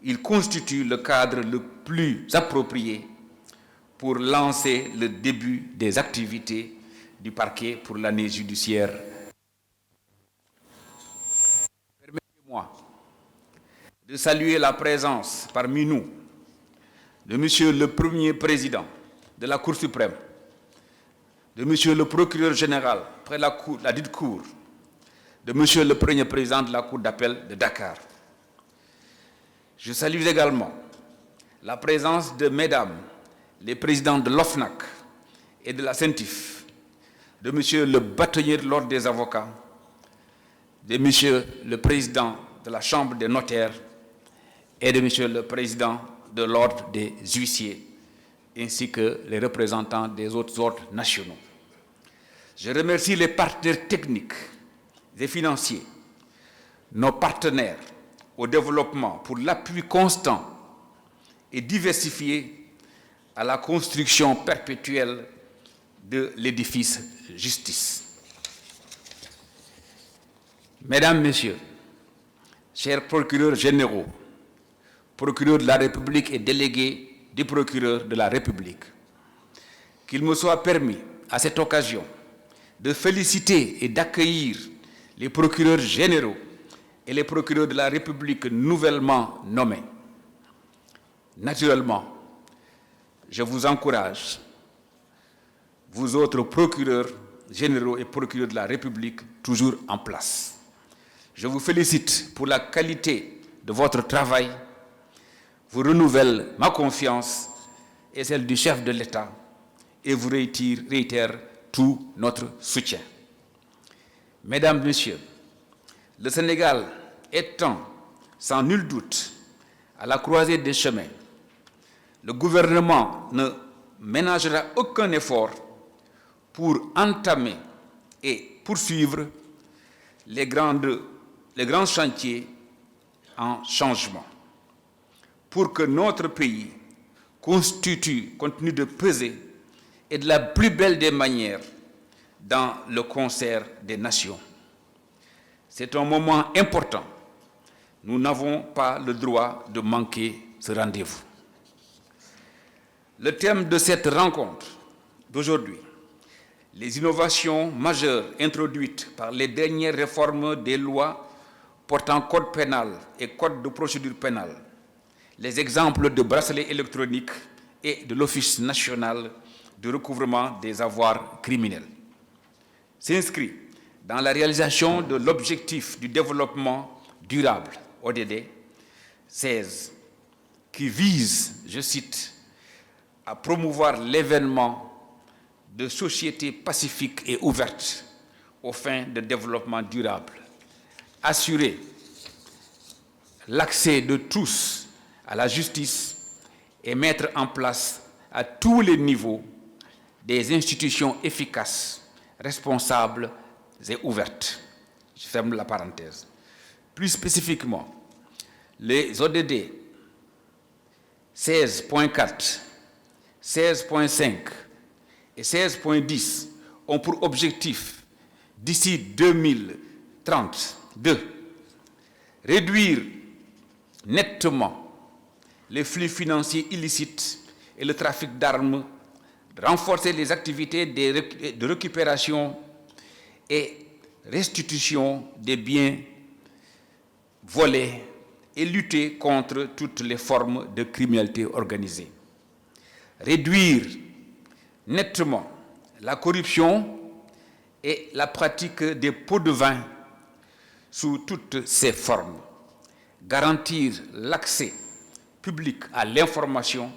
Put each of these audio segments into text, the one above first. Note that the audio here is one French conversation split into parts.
il constitue le cadre le plus approprié pour lancer le début des activités du parquet pour l'année judiciaire. Permettez-moi de saluer la présence parmi nous de Monsieur le Premier Président de la Cour suprême, de Monsieur le Procureur général près la dite Cour, de Monsieur le Premier Président de la Cour d'appel de Dakar. Je salue également la présence de Mesdames les présidents de l'OFNAC et de la CENTIF, de Monsieur le bâtonnier de l'Ordre des avocats, de Monsieur le président de la Chambre des notaires et de Monsieur le président de l'Ordre des huissiers, ainsi que les représentants des autres ordres nationaux. Je remercie les partenaires techniques et financiers, nos partenaires au développement pour l'appui constant et diversifié à la construction perpétuelle de l'édifice justice. Mesdames, Messieurs, chers procureurs généraux, procureurs de la République et délégués du procureur de la République, qu'il me soit permis à cette occasion de féliciter et d'accueillir les procureurs généraux et les procureurs de la République nouvellement nommés. Naturellement, je vous encourage, vous autres procureurs généraux et procureurs de la République toujours en place. Je vous félicite pour la qualité de votre travail, vous renouvelle ma confiance et celle du chef de l'État et vous réitère tout notre soutien. Mesdames, Messieurs, le Sénégal étant sans nul doute à la croisée des chemins, le gouvernement ne ménagera aucun effort pour entamer et poursuivre les grands chantiers en changement, pour que notre pays continue de peser et de la plus belle des manières dans le concert des nations. C'est un moment important. Nous n'avons pas le droit de manquer ce rendez-vous. Le thème de cette rencontre d'aujourd'hui, les innovations majeures introduites par les dernières réformes des lois portant code pénal et code de procédure pénale, les exemples de bracelets électroniques et de l'Office national de recouvrement des avoirs criminels, s'inscrit dans la réalisation de l'objectif du développement durable, ODD 16, qui vise, je cite, à promouvoir l'événement de sociétés pacifiques et ouvertes aux fins de développement durable, assurer l'accès de tous à la justice et mettre en place à tous les niveaux des institutions efficaces, responsables et ouvertes. Je ferme la parenthèse. Plus spécifiquement, les ODD 16.4, 16.5 et 16.10 ont pour objectif, d'ici 2032, réduire nettement les flux financiers illicites et le trafic d'armes, renforcer les activités de récupération et restitution des biens volés et lutter contre toutes les formes de criminalité organisée. Réduire nettement la corruption et la pratique des pots de vin sous toutes ses formes. Garantir l'accès public à l'information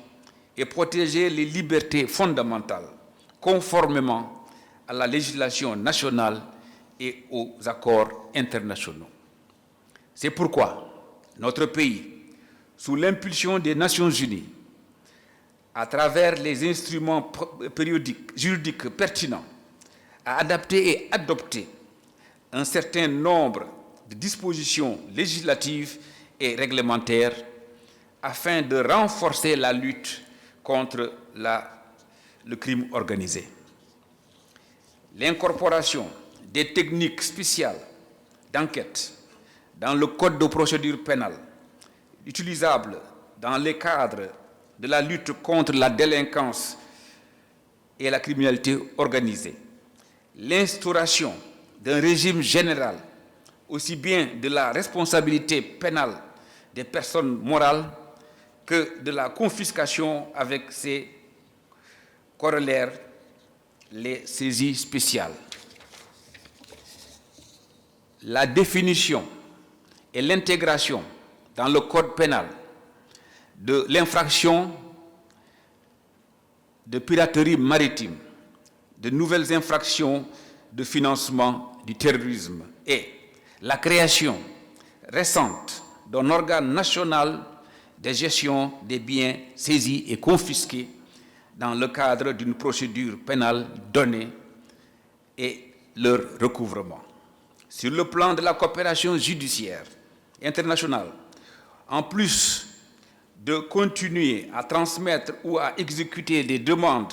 et protéger les libertés fondamentales conformément à la législation nationale et aux accords internationaux. C'est pourquoi notre pays, sous l'impulsion des Nations Unies, à travers les instruments juridiques pertinents, a adapté et adopté un certain nombre de dispositions législatives et réglementaires afin de renforcer la lutte contre le crime organisé. L'incorporation des techniques spéciales d'enquête dans le Code de procédure pénale utilisables dans le cadre de la lutte contre la délinquance et la criminalité organisée. L'instauration d'un régime général, aussi bien de la responsabilité pénale des personnes morales que de la confiscation avec ses corollaires, les saisies spéciales. La définition et l'intégration dans le code pénal de l'infraction de piraterie maritime, de nouvelles infractions de financement du terrorisme et la création récente d'un organe national de gestion des biens saisis et confisqués dans le cadre d'une procédure pénale donnée et leur recouvrement. Sur le plan de la coopération judiciaire internationale, en plus de continuer à transmettre ou à exécuter des demandes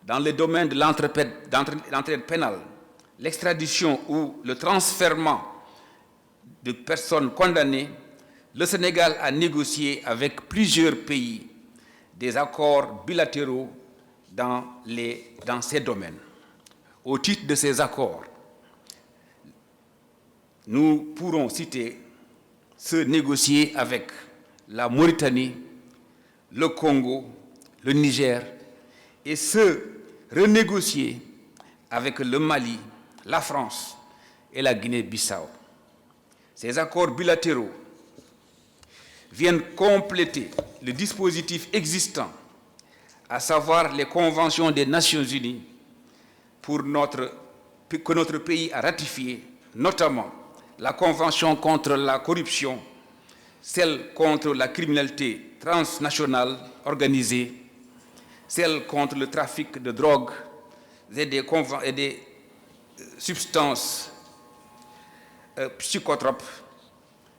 dans le domaine de l'entraide pénale, l'extradition ou le transfèrement de personnes condamnées, le Sénégal a négocié avec plusieurs pays des accords bilatéraux dans ces domaines. Au titre de ces accords, nous pourrons citer ceux négociés avec la Mauritanie, le Congo, le Niger, et ceux renégociés avec le Mali, la France et la Guinée-Bissau. Ces accords bilatéraux viennent compléter le dispositif existant, à savoir les conventions des Nations Unies que notre pays a ratifiées, notamment la Convention contre la corruption, celle contre la criminalité transnationale organisée, celle contre le trafic de drogue et des substances psychotropes,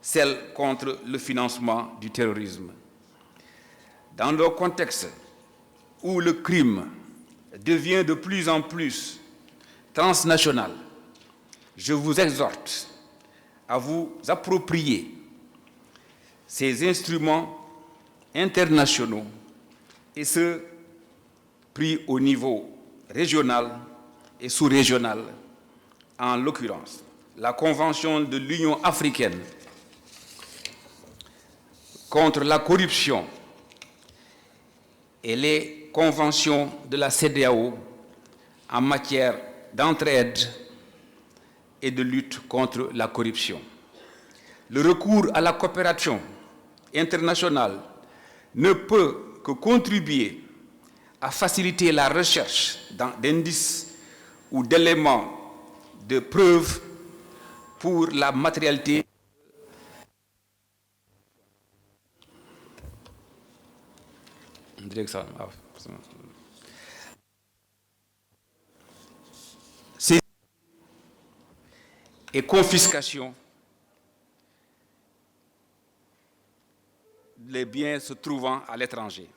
celle contre le financement du terrorisme. Dans le contexte où le crime devient de plus en plus transnational, je vous exhorte à vous approprier ces instruments internationaux et ceux pris au niveau régional et sous-régional, en l'occurrence la Convention de l'Union africaine contre la corruption et les conventions de la CEDEAO en matière d'entraide et de lutte contre la corruption. Le recours à la coopération internationale ne peut que contribuer à faciliter la recherche d'indices ou d'éléments de preuve pour la matérialité et confiscation des biens se trouvant à l'étranger.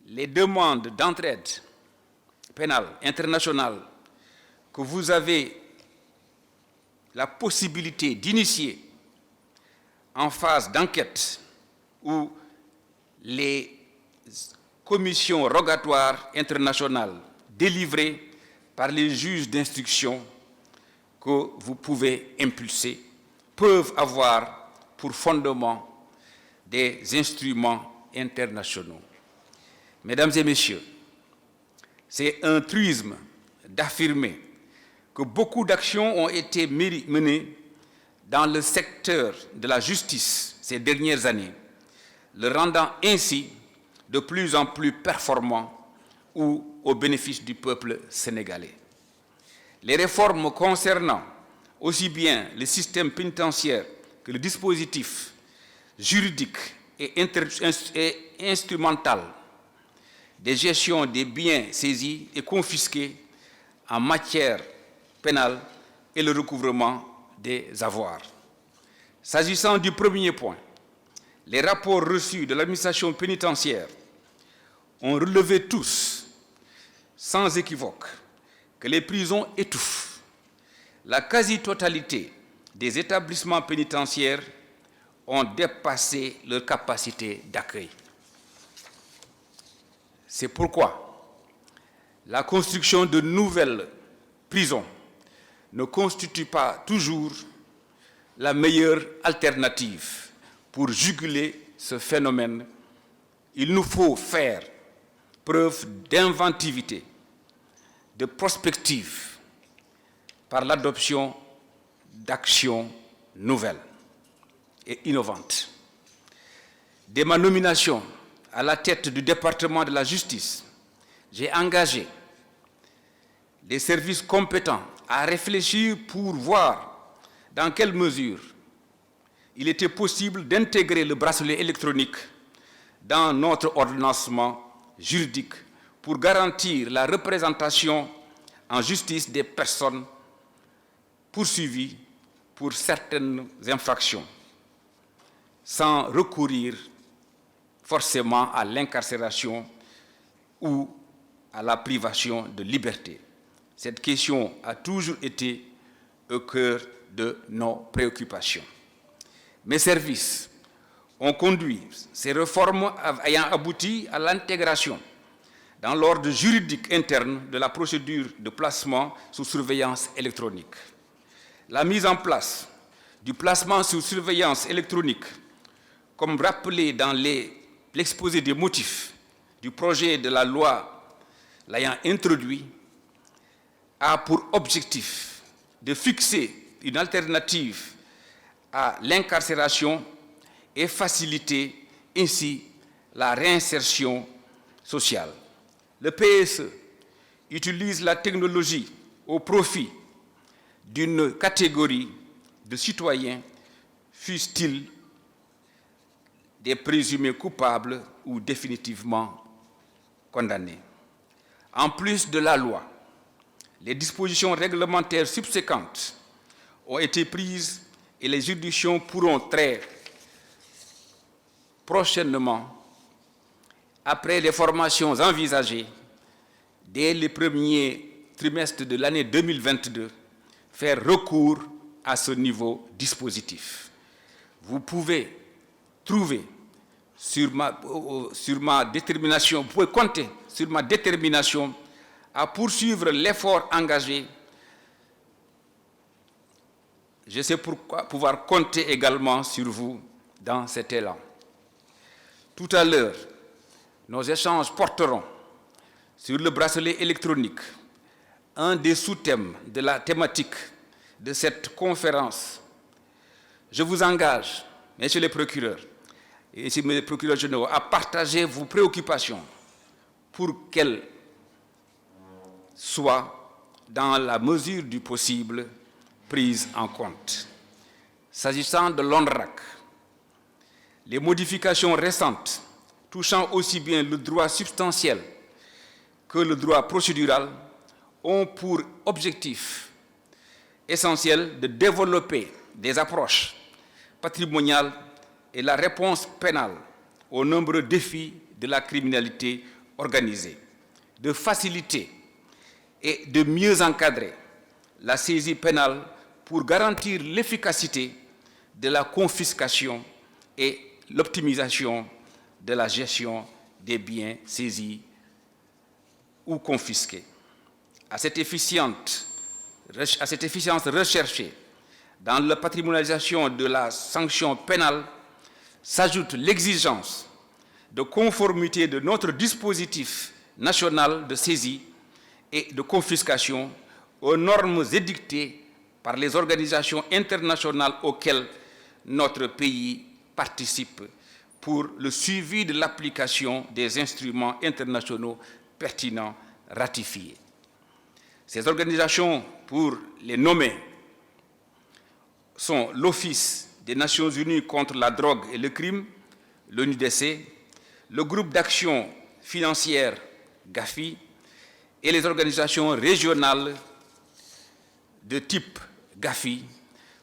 Les demandes d'entraide pénale internationale que vous avez la possibilité d'initier en phase d'enquête ou les commissions rogatoires internationales délivrées par les juges d'instruction que vous pouvez impulser peuvent avoir pour fondement des instruments internationaux. Mesdames et messieurs, c'est un truisme d'affirmer que beaucoup d'actions ont été menées dans le secteur de la justice ces dernières années, le rendant ainsi de plus en plus performant ou au bénéfice du peuple sénégalais. Les réformes concernant aussi bien le système pénitentiaire que le dispositif juridique et instrumental des gestions des biens saisis et confisqués en matière pénale et le recouvrement des avoirs. S'agissant du premier point, les rapports reçus de l'administration pénitentiaire ont relevé tous, sans équivoque, que les prisons étouffent. La quasi-totalité des établissements pénitentiaires ont dépassé leur capacité d'accueil. C'est pourquoi la construction de nouvelles prisons ne constitue pas toujours la meilleure alternative pour juguler ce phénomène. Il nous faut faire preuve d'inventivité, de prospective, par l'adoption d'actions nouvelles et innovantes. Dès ma nomination à la tête du département de la justice, j'ai engagé les services compétents à réfléchir pour voir dans quelle mesure il était possible d'intégrer le bracelet électronique dans notre ordonnancement juridique pour garantir la représentation en justice des personnes poursuivies pour certaines infractions, sans recourir forcément à l'incarcération ou à la privation de liberté. Cette question a toujours été au cœur de nos préoccupations. Mes services ont conduit ces réformes ayant abouti à l'intégration dans l'ordre juridique interne de la procédure de placement sous surveillance électronique. La mise en place du placement sous surveillance électronique, comme rappelé dans l'exposé des motifs du projet de la loi l'ayant introduit, a pour objectif de fixer une alternative à l'incarcération et faciliter ainsi la réinsertion sociale. Le PSE utilise la technologie au profit d'une catégorie de citoyens, fussent-ils des présumés coupables ou définitivement condamnés. En plus de la loi, les dispositions réglementaires subséquentes ont été prises et les juridictions pourront très prochainement, après les formations envisagées, dès les premiers trimestres de l'année 2022, faire recours à ce nouveau dispositif. Vous pouvez trouver sur ma détermination, vous pouvez compter sur ma détermination à poursuivre l'effort engagé. Je sais pourquoi pouvoir compter également sur vous dans cet élan. Tout à l'heure, nos échanges porteront sur le bracelet électronique, un des sous-thèmes de la thématique de cette conférence. Je vous engage, messieurs les procureurs et messieurs les procureurs généraux, à partager vos préoccupations pour qu'elles soient, dans la mesure du possible, prises en compte. S'agissant de l'ONRAC, les modifications récentes touchant aussi bien le droit substantiel que le droit procédural ont pour objectif essentiel de développer des approches patrimoniales et la réponse pénale aux nombreux défis de la criminalité organisée, de faciliter et de mieux encadrer la saisie pénale pour garantir l'efficacité de la confiscation et l'optimisation de la gestion des biens saisis ou confisqués. À cette efficience recherchée dans la patrimonialisation de la sanction pénale s'ajoute l'exigence de conformité de notre dispositif national de saisie et de confiscation aux normes édictées par les organisations internationales auxquelles notre pays participe pour le suivi de l'application des instruments internationaux pertinents ratifiés. Ces organisations, pour les nommer, sont l'Office des Nations Unies contre la drogue et le crime, l'ONUDC, le groupe d'action financière GAFI et les organisations régionales de type GAFI,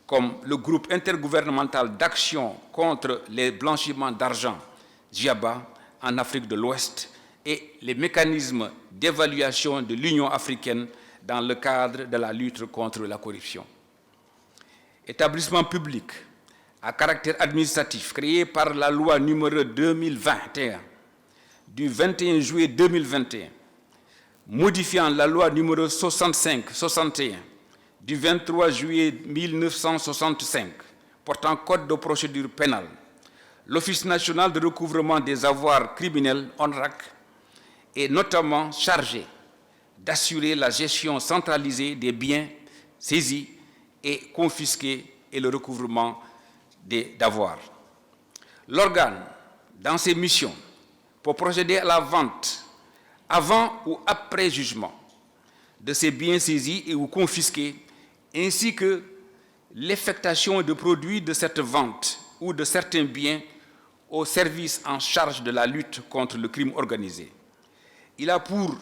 comme le groupe intergouvernemental d'action contre les blanchiments d'argent, GIABA, en Afrique de l'Ouest, et les mécanismes d'évaluation de l'Union africaine dans le cadre de la lutte contre la corruption. Établissement public à caractère administratif créé par la loi numéro 2021 du 21 juillet 2021, modifiant la loi numéro 65-61 du 23 juillet 1965, portant code de procédure pénale, l'Office national de recouvrement des avoirs criminels, ONRAC, est notamment chargé d'assurer la gestion centralisée des biens saisis et confisqués et le recouvrement d'avoirs. L'organe, dans ses missions, peut procéder à la vente avant ou après jugement de ces biens saisis et ou confisqués, ainsi que l'effectuation de produits de cette vente ou de certains biens aux services en charge de la lutte contre le crime organisé. Il a pour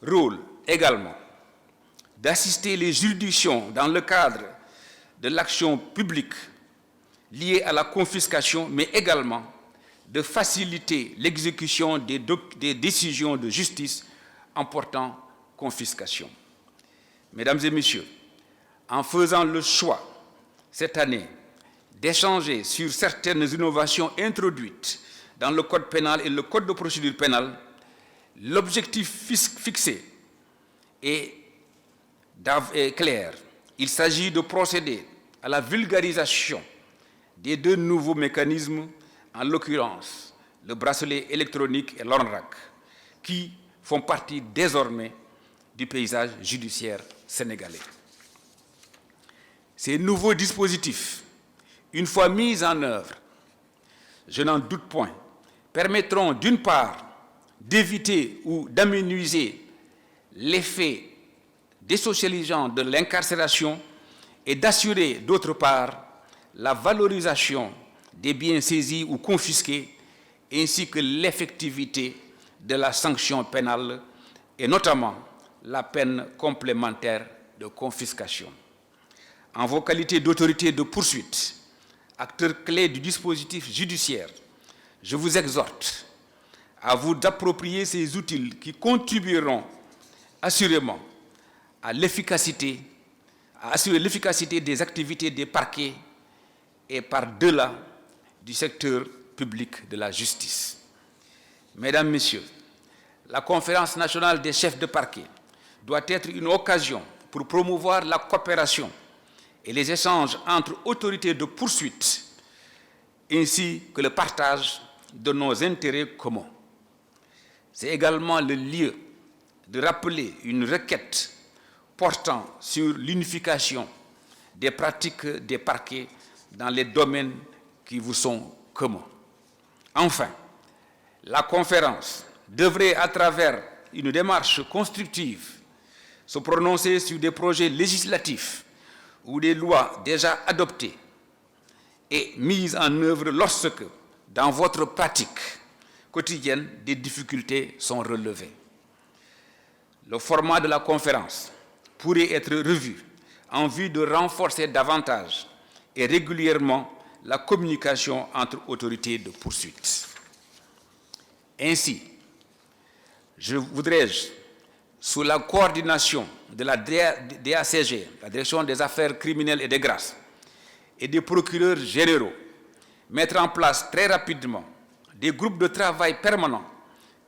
rôle également d'assister les juridictions dans le cadre de l'action publique liée à la confiscation, mais également de faciliter l'exécution des décisions de justice en portant confiscation. Mesdames et messieurs, en faisant le choix cette année d'échanger sur certaines innovations introduites dans le Code pénal et le Code de procédure pénale, l'objectif fixé est clair. Il s'agit de procéder à la vulgarisation des deux nouveaux mécanismes, en l'occurrence le bracelet électronique et l'ONRAC, qui font partie désormais du paysage judiciaire sénégalais. Ces nouveaux dispositifs, une fois mis en œuvre, je n'en doute point, permettront d'une part d'éviter ou d'amenuiser l'effet désocialisant de l'incarcération et d'assurer d'autre part la valorisation des biens saisis ou confisqués ainsi que l'effectivité de la sanction pénale et notamment la peine complémentaire de confiscation. En vos qualités d'autorité de poursuite, acteur clé du dispositif judiciaire, je vous exhorte à vous approprier ces outils qui contribueront assurément à assurer l'efficacité des activités des parquets et par-delà du secteur public de la justice. Mesdames, Messieurs, la Conférence nationale des chefs de parquet doit être une occasion pour promouvoir la coopération et les échanges entre autorités de poursuite, ainsi que le partage de nos intérêts communs. C'est également le lieu de rappeler une requête portant sur l'unification des pratiques des parquets dans les domaines qui vous sont communs. Enfin, la conférence devrait, à travers une démarche constructive, se prononcer sur des projets législatifs ou des lois déjà adoptées et mises en œuvre lorsque, dans votre pratique quotidienne, des difficultés sont relevées. Le format de la conférence pourrait être revu en vue de renforcer davantage et régulièrement la communication entre autorités de poursuite. Ainsi, je voudrais, sous la coordination de la DACG, la Direction des affaires criminelles et des grâces, et des procureurs généraux, mettre en place très rapidement des groupes de travail permanents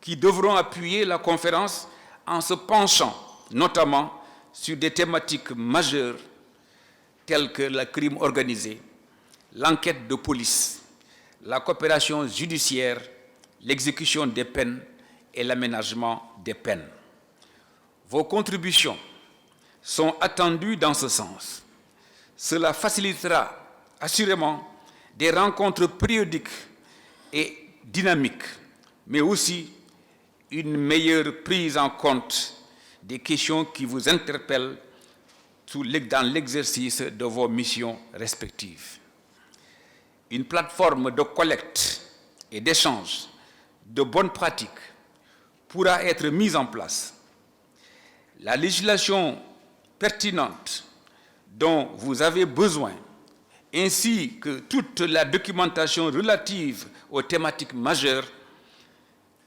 qui devront appuyer la conférence en se penchant notamment sur des thématiques majeures telles que le crime organisé, l'enquête de police, la coopération judiciaire, l'exécution des peines et l'aménagement des peines. Vos contributions sont attendues dans ce sens. Cela facilitera assurément des rencontres périodiques et dynamiques, mais aussi une meilleure prise en compte des questions qui vous interpellent dans l'exercice de vos missions respectives. Une plateforme de collecte et d'échange de bonnes pratiques pourra être mise en place. La législation pertinente dont vous avez besoin, ainsi que toute la documentation relative aux thématiques majeures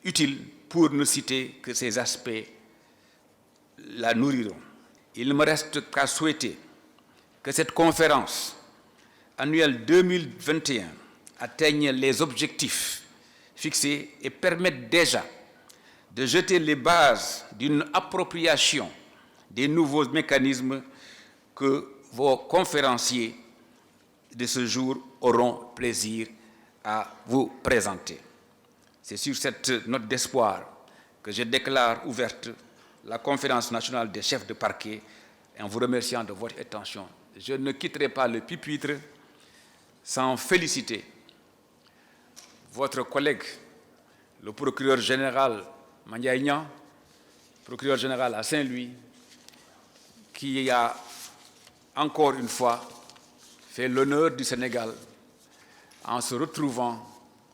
utiles, pour ne citer que ces aspects, la nourriront. Il ne me reste qu'à souhaiter que cette conférence, annuel 2021 atteignent les objectifs fixés et permettent déjà de jeter les bases d'une appropriation des nouveaux mécanismes que vos conférenciers de ce jour auront plaisir à vous présenter. C'est sur cette note d'espoir que je déclare ouverte la conférence nationale des chefs de parquet et en vous remerciant de votre attention. Je ne quitterai pas le pupitre sans féliciter votre collègue, le procureur général Mandiaye Niang, procureur général à Saint-Louis, qui a encore une fois fait l'honneur du Sénégal en se retrouvant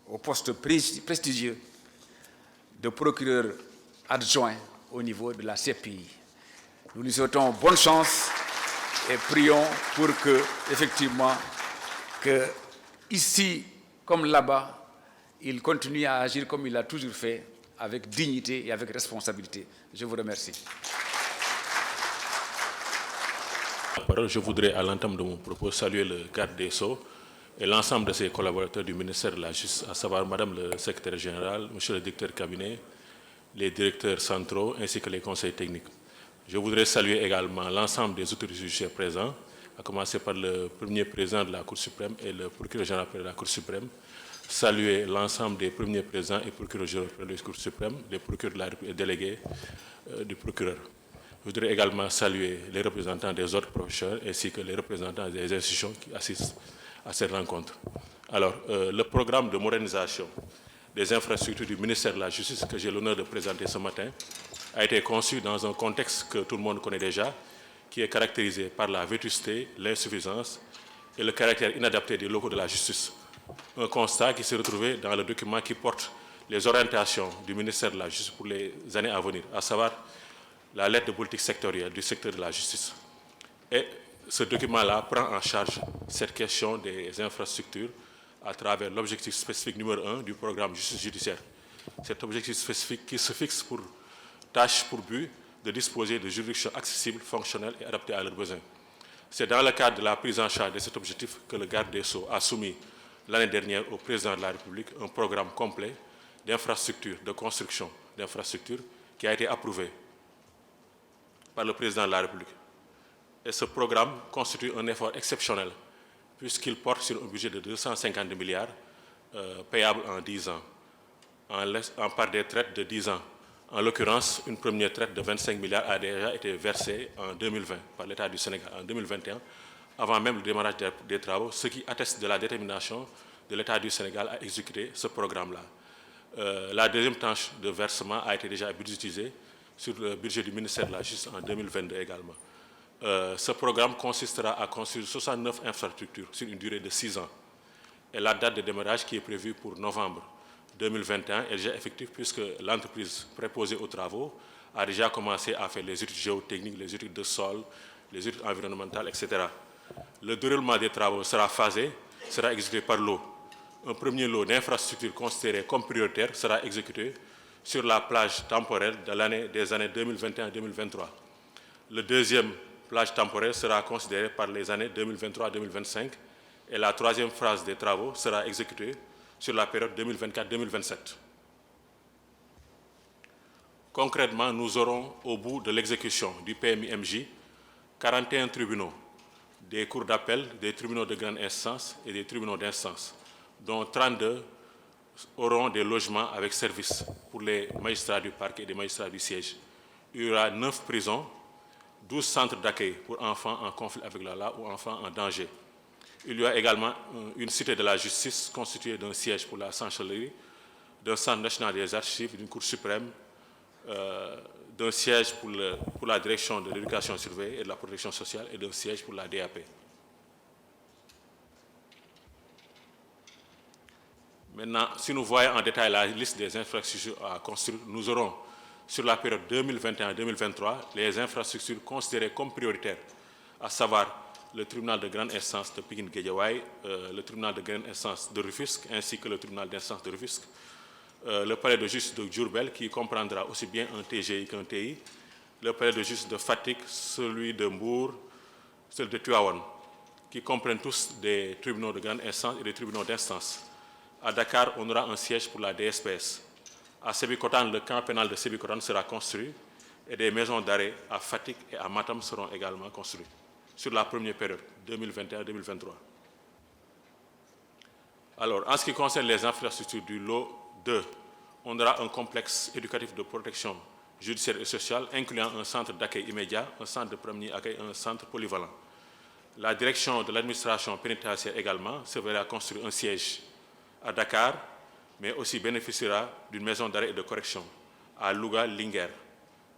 au poste prestigieux de procureur adjoint au niveau de la CPI. Nous lui souhaitons bonne chance et prions pour que, effectivement, que ici comme là-bas, il continue à agir comme il l'a toujours fait, avec dignité et avec responsabilité. Je vous remercie. Je voudrais, à l'entame de mon propos, saluer le garde des Sceaux et l'ensemble de ses collaborateurs du ministère de la Justice, à savoir Madame le secrétaire général, Monsieur le directeur de cabinet, les directeurs centraux ainsi que les conseils techniques. Je voudrais saluer également l'ensemble des autorités judiciaires présents, à commencer par le premier président de la Cour suprême et le procureur général de la Cour suprême, saluer l'ensemble des premiers présidents et procureurs généraux de la Cour suprême, les procureurs de la République et délégués du procureur. Je voudrais également saluer les représentants des autres professeurs ainsi que les représentants des institutions qui assistent à cette rencontre. Alors, le programme de modernisation des infrastructures du ministère de la Justice que j'ai l'honneur de présenter ce matin a été conçu dans un contexte que tout le monde connaît déjà, qui est caractérisé par la vétusté, l'insuffisance et le caractère inadapté des locaux de la justice. Un constat qui s'est retrouvé dans le document qui porte les orientations du ministère de la Justice pour les années à venir, à savoir la lettre de politique sectorielle du secteur de la justice. Et ce document-là prend en charge cette question des infrastructures à travers l'objectif spécifique numéro 1 du programme justice judiciaire. Cet objectif spécifique qui se fixe pour tâche, pour but, de disposer de juridictions accessibles, fonctionnelles et adaptées à leurs besoins. C'est dans le cadre de la prise en charge de cet objectif que le garde des Sceaux a soumis l'année dernière au président de la République un programme complet d'infrastructures, de construction d'infrastructures qui a été approuvé par le président de la République. Et ce programme constitue un effort exceptionnel puisqu'il porte sur un budget de 250 milliards payable en 10 ans, en part des traites de 10 ans. En l'occurrence, une première traite de 25 milliards a déjà été versée en 2020 par l'État du Sénégal, en 2021, avant même le démarrage des travaux, ce qui atteste de la détermination de l'État du Sénégal à exécuter ce programme-là. La deuxième tranche de versement a été déjà budgétisée sur le budget du ministère de la Justice en 2022 également. Ce programme consistera à construire 69 infrastructures sur une durée de 6 ans. Et la date de démarrage qui est prévue pour novembre 2021 est déjà effective puisque l'entreprise préposée aux travaux a déjà commencé à faire les études géotechniques, les études de sol, les études environnementales, etc. Le déroulement des travaux sera phasé, sera exécuté par lot. Un premier lot d'infrastructures considérées comme prioritaires sera exécuté sur la plage temporaire des années 2021-2023. Le deuxième plage temporaire sera considéré par les années 2023-2025 et la troisième phase des travaux sera exécutée sur la période 2024-2027. Concrètement, nous aurons au bout de l'exécution du PMI-MJ 41 tribunaux, des cours d'appel, des tribunaux de grande instance et des tribunaux d'instance, dont 32 auront des logements avec service pour les magistrats du parquet et des magistrats du siège. Il y aura 9 prisons, 12 centres d'accueil pour enfants en conflit avec la loi ou enfants en danger. Il y a également une cité de la justice constituée d'un siège pour la chancellerie, d'un centre national des archives, d'une cour suprême, d'un siège pour la direction de l'éducation surveillée et de la protection sociale et d'un siège pour la DAP. Maintenant, si nous voyons en détail la liste des infrastructures à construire, nous aurons sur la période 2021-2023 les infrastructures considérées comme prioritaires, à savoir le tribunal de grande instance de Pikine-Guédiawaye, le tribunal de grande instance de Rufisque, ainsi que le tribunal d'instance de Rufisque, le palais de justice de Diourbel, qui comprendra aussi bien un TGI qu'un TI, le palais de justice de Fatick, celui de Mbour, celui de Tivaouane, qui comprennent tous des tribunaux de grande instance et des tribunaux d'instance. À Dakar, on aura un siège pour la DSPS. À Sébikotane, le camp pénal de Sébikotane sera construit et des maisons d'arrêt à Fatick et à Matam seront également construites sur la première période, 2021-2023. Alors, en ce qui concerne les infrastructures du lot 2, on aura un complexe éducatif de protection judiciaire et sociale, incluant un centre d'accueil immédiat, un centre de premier accueil, un centre polyvalent. La direction de l'administration pénitentiaire également se verra construire un siège à Dakar, mais aussi bénéficiera d'une maison d'arrêt et de correction à Louga, Linguère.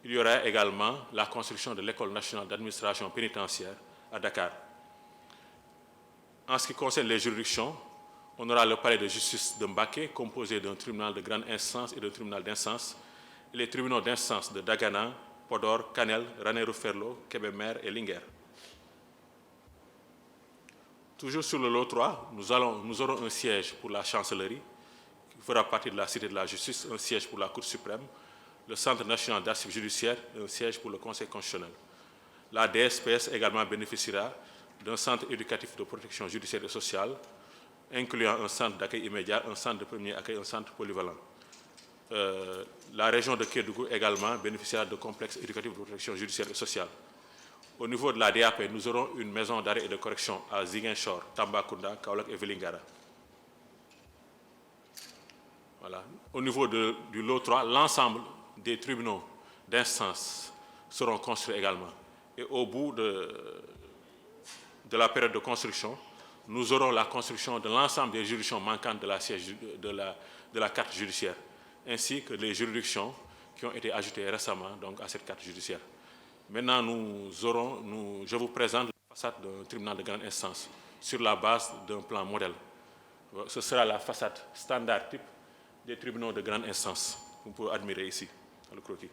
Il y aura également la construction de l'École nationale d'administration pénitentiaire à Dakar. En ce qui concerne les juridictions, on aura le palais de justice de Mbacké, composé d'un tribunal de grande instance et d'un tribunal d'instance, et les tribunaux d'instance de Dagana, Podor, Kanel, Ranérou-Ferlo, Kébémer et Linguère. Toujours sur le lot 3, nous aurons un siège pour la chancellerie, qui fera partie de la Cité de la Justice, un siège pour la Cour suprême, le Centre national d'archives judiciaires et un siège pour le Conseil constitutionnel. La DSPS également bénéficiera d'un centre éducatif de protection judiciaire et sociale, incluant un centre d'accueil immédiat, un centre de premier accueil, un centre polyvalent. La région de Kédougou également bénéficiera de complexes éducatifs de protection judiciaire et sociale. Au niveau de la DAP, nous aurons une maison d'arrêt et de correction à Ziguinchor, Tambacounda, Kaolack et Vélingara. Voilà. Au niveau du lot 3, l'ensemble des tribunaux d'instance seront construits également. Et au bout de la période de construction, nous aurons la construction de l'ensemble des juridictions manquantes de la carte judiciaire, ainsi que les juridictions qui ont été ajoutées récemment donc, à cette carte judiciaire. Maintenant, je vous présente la façade d'un tribunal de grande instance sur la base d'un plan modèle. Ce sera la façade standard type des tribunaux de grande instance. Vous pouvez admirer ici, dans le croquis.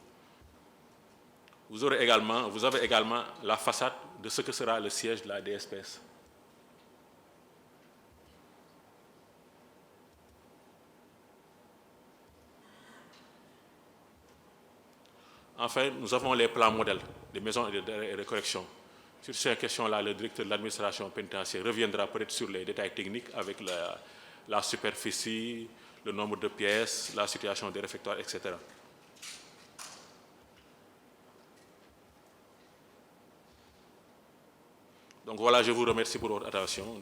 Vous avez également la façade de ce que sera le siège de la DSPS. Enfin, nous avons les plans modèles des maisons et de correction. Sur ces questions-là, le directeur de l'administration pénitentiaire reviendra peut-être sur les détails techniques avec la superficie, le nombre de pièces, la situation des réfectoires, etc. Donc voilà, je vous remercie pour votre attention.